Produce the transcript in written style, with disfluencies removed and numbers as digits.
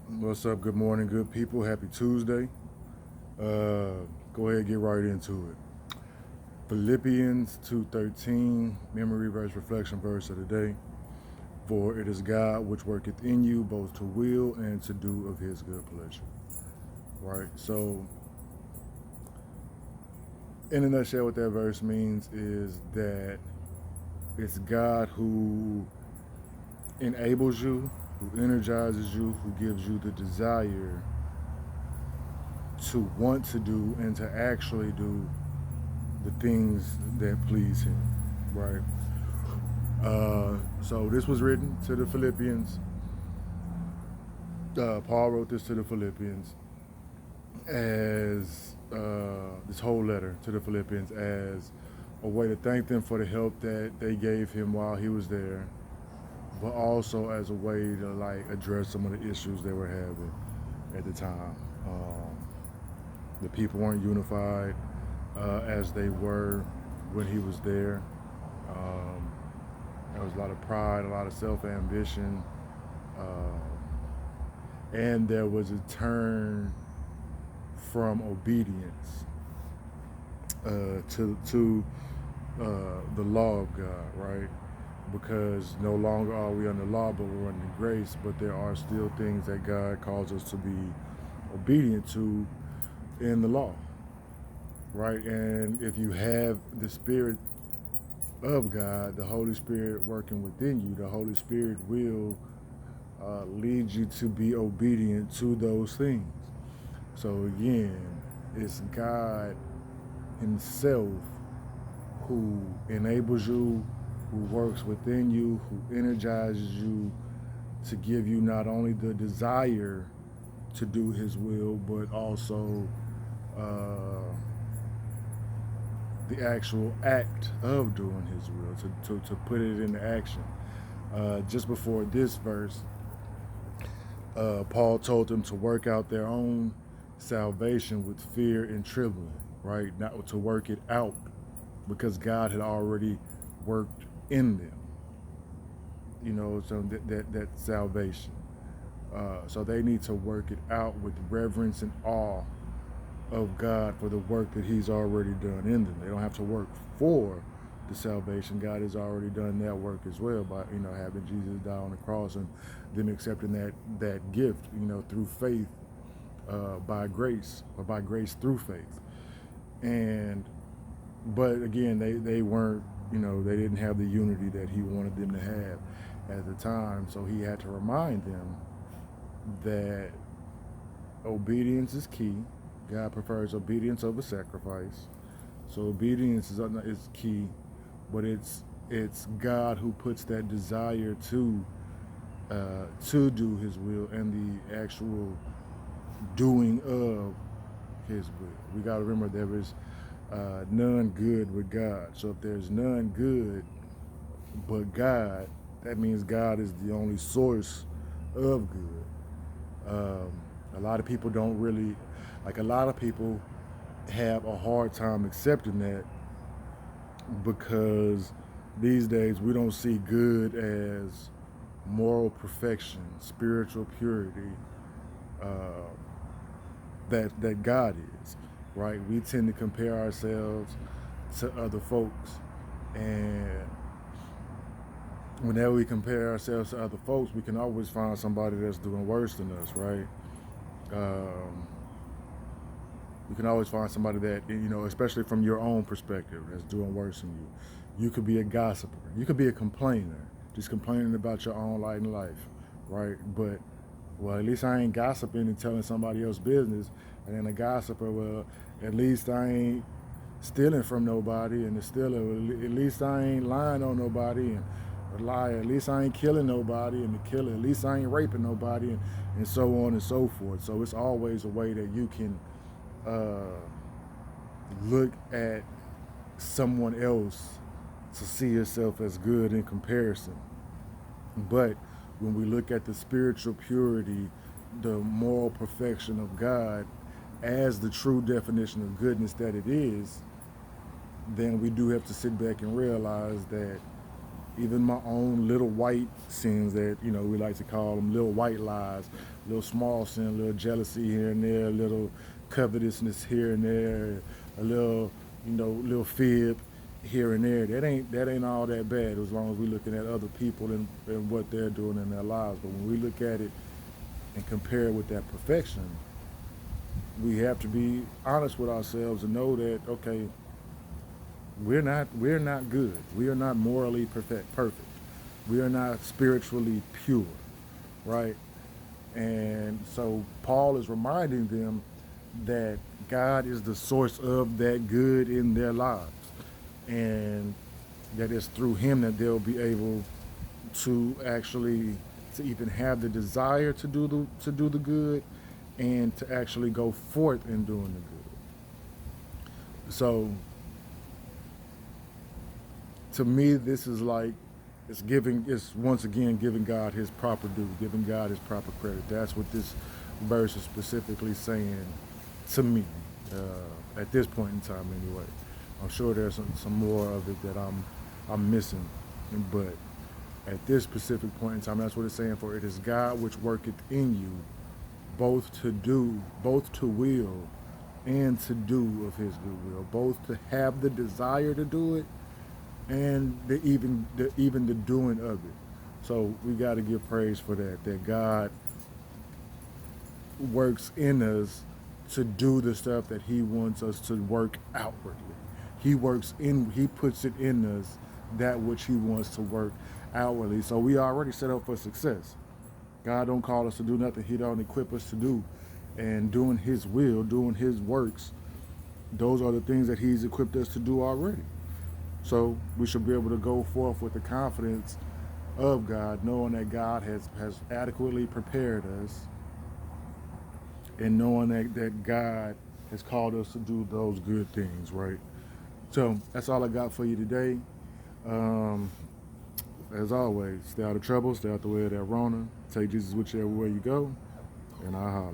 What's up? Good morning, good people. Happy Tuesday. Go ahead and get right into it. Philippians 2:13, memory verse, reflection verse of the day. For it is God which worketh in you both to will and to do of his good pleasure. Right? So, in a nutshell, what that verse means is that it's God who enables you, who energizes you, who gives you the desire to want to do and to actually do the things that please him, right? So this was written to the Philippians. Paul wrote this to the Philippians as this whole letter to the Philippians as a way to thank them for the help that they gave him while he was there, but also as a way to like address some of the issues they were having at the time. The people weren't unified as they were when he was there. Um, there was a lot of pride, a lot of self-ambition, and there was a turn from obedience to the law of God, right? Because no longer are we under law, but we're under grace. But there are still things that God calls us to be obedient to in the law, right? And if you have the Spirit of God, the Holy Spirit working within you, the Holy Spirit will lead you to be obedient to those things. So again, it's God Himself who enables you, who works within you, who energizes you to give you not only the desire to do His will, but also uh, the actual act of doing His will, to put it into action. Just before this verse, Paul told them to work out their own salvation with fear and trembling, right? Not to work it out because God had already worked in them, so that salvation. So they need to work it out with reverence and awe of God for the work that He's already done in them. They don't have to work for the salvation. God has already done that work as well by having Jesus die on the cross and them accepting that gift through faith, by grace, or by grace through faith. And but again, they weren't, they didn't have the unity that He wanted them to have at the time. So He had to remind them that obedience is key. God prefers obedience over sacrifice. So obedience is key, but it's God who puts that desire to do His will and the actual doing of His will. We got to remember there is none good with God. So if there's none good but God, that means God is the only source of good. A lot of people don't really, like a lot of people have a hard time accepting that because these days we don't see good as moral perfection, spiritual purity, uh, that God is, right? We tend to compare ourselves to other folks, and whenever we compare ourselves to other folks, we can always find somebody that's doing worse than us, right? Um, you can always find somebody that, especially from your own perspective, that's doing worse than you. You could be a gossiper. You could be a complainer, just complaining about your own light and life, right? But, well, at least I ain't gossiping and telling somebody else's business. And then a gossiper, well, at least I ain't stealing from nobody. And the stealer, well, at least I ain't lying on nobody. And the liar, at least I ain't killing nobody. And the killer, at least I ain't raping nobody. And so on and so forth. So it's always a way that you can look at someone else to see yourself as good in comparison. But when we look at the spiritual purity, the moral perfection of God as the true definition of goodness that it is, then we do have to sit back and realize that even my own little white sins that, we like to call them little white lies, little small sin, little jealousy here and there, a little covetousness here and there, a little, little fib here and there. That ain't all that bad as long as we're looking at other people and what they're doing in their lives. But when we look at it and compare it with that perfection, we have to be honest with ourselves and know that, okay, we're not good. We are not morally perfect. We are not spiritually pure, right? And so Paul is reminding them that God is the source of that good in their lives, and that it's through Him that they'll be able to actually to even have the desire to do the good, and to actually go forth in doing the good. So to me, this is like it's once again giving God His proper due, giving God His proper credit. That's what this verse is specifically saying to me at this point in time. Anyway, I'm sure there's some more of it that I'm missing, but at this specific point in time, that's what it's saying. For it is God which worketh in you, both to will, and to do of His good will, both to have the desire to do it, and even the doing of it. So we got to give praise for that God works in us to do the stuff that He wants us to work outwardly. He puts it in us, that which He wants to work outwardly. So we already set up for success. God don't call us to do nothing He don't equip us to do. And doing His will, doing His works, those are the things that He's equipped us to do already. So we should be able to go forth with the confidence of God, knowing that God has adequately prepared us, and knowing that God has called us to do those good things, right? So that's all I got for you today. As always, stay out of trouble, stay out the way of that Rona. Take Jesus with you everywhere you go, and I'll holler.